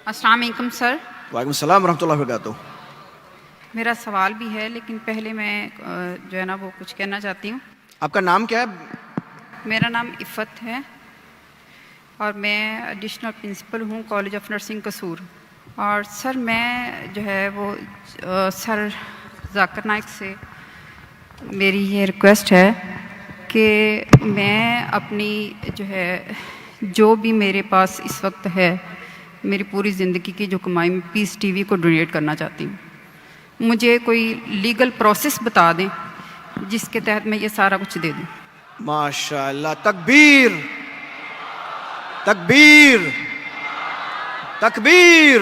अस्सलाम वालेकुम सर। वालेकुम सलाम रहमतुल्लाहि व बरकातुहू। मेरा सवाल भी है, लेकिन पहले मैं जो है ना वो कुछ कहना चाहती हूँ। आपका नाम क्या है? मेरा नाम इफ़त है और मैं एडिशनल प्रिंसिपल हूँ कॉलेज ऑफ नर्सिंग कसूर। और सर मैं जो है वो सर जाकिर नाइक से मेरी ये रिक्वेस्ट है कि मैं अपनी जो है जो भी मेरे पास इस वक्त है, मेरी पूरी ज़िंदगी की जो कमाई मैं पीस टीवी को डोनेट करना चाहती हूँ। मुझे कोई लीगल प्रोसेस बता दें जिसके तहत मैं ये सारा कुछ दे दूँ। माशाअल्लाह, तकबीर तकबीर तकबीर।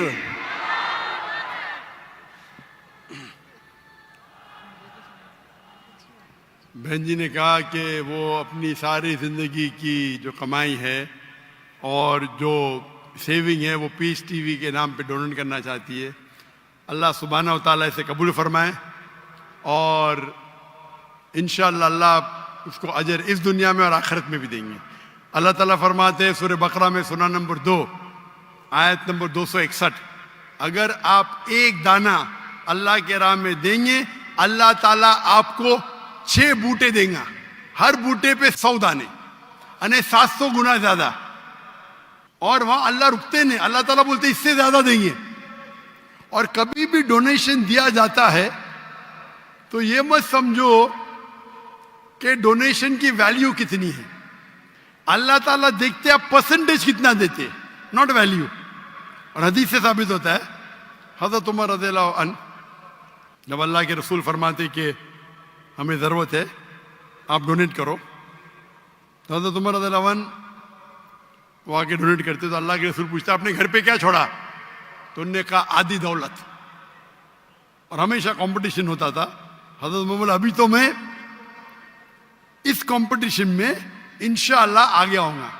बहन जी ने कहा कि वो अपनी सारी ज़िंदगी की जो कमाई है और जो सेविंग है वो पीस टीवी के नाम पे डोनेट करना चाहती है। अल्लाह सुब्हानहू व तआला इसे कबूल फरमाए और इंशाअल्लाह अल्लाह उसको अजर इस दुनिया में और आखिरत में भी देंगे। अल्लाह ताला फरमाते हैं सूरह बकरा में सूरा नंबर 2 आयत नंबर 261, अगर आप एक दाना अल्लाह के राह में देंगे अल्लाह ताला आपको 6 बूटे देगा, हर बूटे पे 100 दाने यानी 700 गुना ज्यादा। और वहां अल्लाह रुकते नहीं, अल्लाह ताला बोलते इससे ज्यादा देंगे। और कभी भी डोनेशन दिया जाता है तो ये मत समझो कि डोनेशन की वैल्यू कितनी है। अल्लाह ताला देखते आप परसेंटेज कितना देते, नॉट वैल्यू। और हदीस से साबित होता है, हज़रत उमर रज़ियल्लाहु अन्हु जब अल्लाह के रसूल फरमाते कि हमें ज़रूरत है आप डोनेट करो, तो हज़रत उमर रज़ियल्लाहु अन्हु वो आके डोनेट करते तो अल्लाह के रसूल पूछता अपने घर पे क्या छोड़ा, तो उन्होंने कहा आधी दौलत। और हमेशा कंपटीशन होता था। हज़रत उमर बोला अभी तो मैं इस कंपटीशन में इंशाअल्लाह आगे आऊंगा।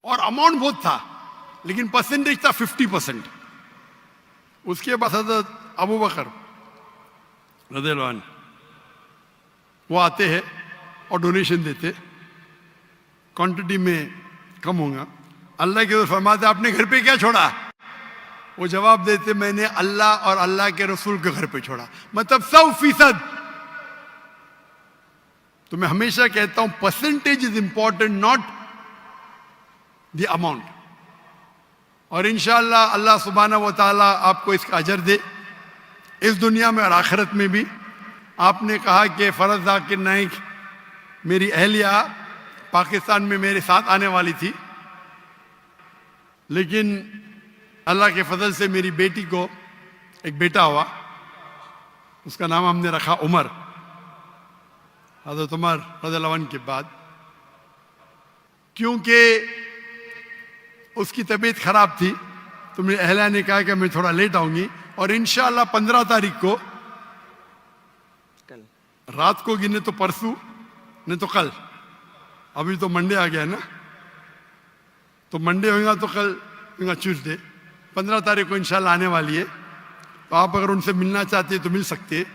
और अमाउंट बहुत था लेकिन परसेंटेज था 50%। उसके बाद हज़रत अबू बकर रज़ियल्लाहु अन्हु वो आते हैं और डोनेशन देते, क्वांटिटी में कम होगा। अल्लाह के रसूल फरमाते आपने घर पे क्या छोड़ा, वो जवाब देते मैंने अल्लाह और अल्लाह के रसूल के घर पे छोड़ा, मतलब 100%। तो मैं हमेशा कहता हूं percentage is important, not the amount. और इंशाअल्लाह अल्लाह सुब्हानहू व तआला आपको इसका अजर दे इस दुनिया में और आखिरत में भी। आपने कहा कि फरज जाकिर नाइक मेरी अहलिया पाकिस्तान में मेरे साथ आने वाली थी, लेकिन अल्लाह के फजल से मेरी बेटी को एक बेटा हुआ, उसका नाम हमने रखा उमर, हज़रत उमर रज़ियल्लाहु अन्हु के बाद। क्योंकि उसकी तबीयत खराब थी तो मेरी अहलिया ने कहा कि मैं थोड़ा लेट आऊंगी। और इंशाअल्लाह 15 तारीख को रात को गिने तो परसों नहीं तो कल, अभी तो मंडे आ गया ना, तो मंडे होगा तो कल होगा ट्यूसडे, 15 तारीख को इंशाल्लाह आने वाली है। तो आप अगर उनसे मिलना चाहते हैं तो मिल सकते हैं।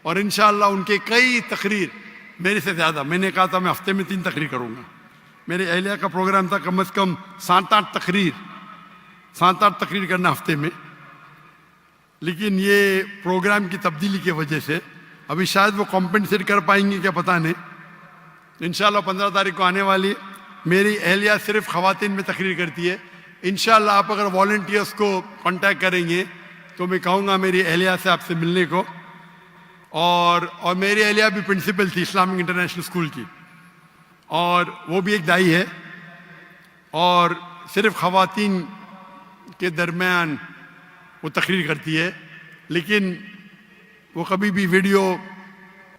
और इंशाल्लाह उनके कई तकरीर मेरे से ज़्यादा, मैंने कहा था मैं हफ्ते में 3 तकरीर करूँगा, मेरे अहलिया का प्रोग्राम था कम से कम 7-8 तकरीर करना हफ्ते में। लेकिन ये प्रोग्राम की तब्दीली की वजह से अभी शायद वो कॉम्पेंसेट कर पाएंगे क्या पता नहीं। इंशाल्लाह 15 तारीख को आने वाली है। मेरी अहलिया सिर्फ ख़वातीन में तकरीर करती है। इंशाल्लाह आप अगर वॉलंटियर्स को कांटेक्ट करेंगे तो मैं कहूँगा मेरी अहलिया से आपसे मिलने को। और मेरी अहलिया भी प्रिंसिपल थी इस्लामिक इंटरनेशनल स्कूल की, और वो भी एक दाई है, और सिर्फ ख़वातीन के दरमियान वो तकरीर करती है। लेकिन वो कभी भी वीडियो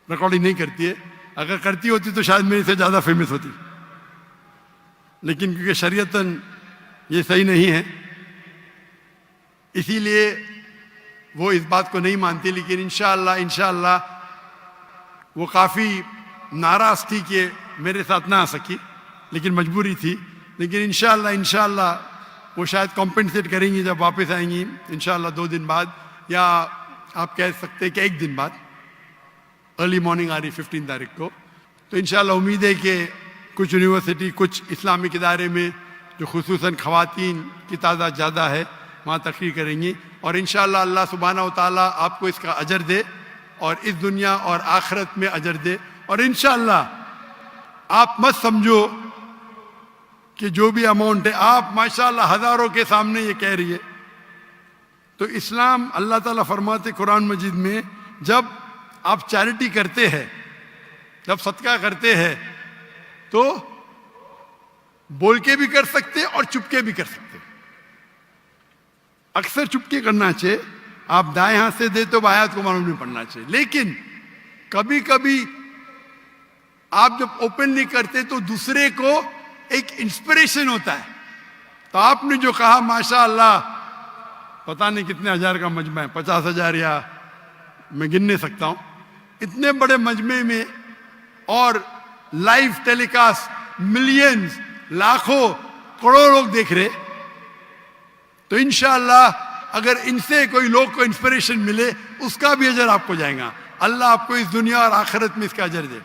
रिकॉर्डिंग नहीं करती है। अगर करती होती तो शायद मेरे से ज़्यादा फेमस होती, लेकिन क्योंकि शरीयतन ये सही नहीं है इसीलिए वो इस बात को नहीं मानती। लेकिन इंशाअल्लाह वो काफ़ी नाराज़ थी कि मेरे साथ ना आ सकी, लेकिन मजबूरी थी। लेकिन इंशाअल्लाह वो शायद कॉम्पेंसेट करेंगी जब वापस आएंगी, इंशाअल्लाह 2 दिन बाद, या आप कह सकते हैं कि 1 दिन बाद, अर्ली मॉर्निंग आ रही 15 तारीख को। तो इंशाअल्लाह उम्मीद है कि कुछ यूनिवर्सिटी, कुछ इस्लामिक इदारे में जो खुसूसन ख़वातीन की तादाद ज़्यादा है वहाँ तकरीर करेंगी और इंशाअल्लाह अल्लाह सुब्हानहू व तआला आपको इसका अजर दे और इस दुनिया और आखिरत में अजर दे। और इंशाअल्लाह आप मत समझो कि जो भी अमाउंट है, आप माशाअल्लाह हज़ारों के सामने ये कह रही है। तो इस्लाम अल्लाह ताला फरमाते कुरान मजीद में, जब आप चैरिटी करते हैं, जब सदका करते हैं तो बोल के भी कर सकते और चुपके भी कर सकते। अक्सर चुपके करना चाहिए, आप दाएं हाथ से दे तो आयत को मालूम नहीं पड़ना चाहिए, लेकिन कभी कभी आप जब ओपनली करते तो दूसरे को एक इंस्पिरेशन होता है। तो आपने जो कहा माशाअल्लाह, पता नहीं कितने हजार का मजमा है, 50,000 या मैं गिन नहीं सकता हूं, इतने बड़े मजमे में और लाइव टेलीकास्ट मिलियंस, लाखों, करोड़ों लोग देख रहे। तो इंशाअल्लाह अगर इनसे कोई लोग को इंस्पिरेशन मिले, उसका भी अजर आपको जाएगा। अल्लाह आपको इस दुनिया और आखिरत में इसका अजर दे।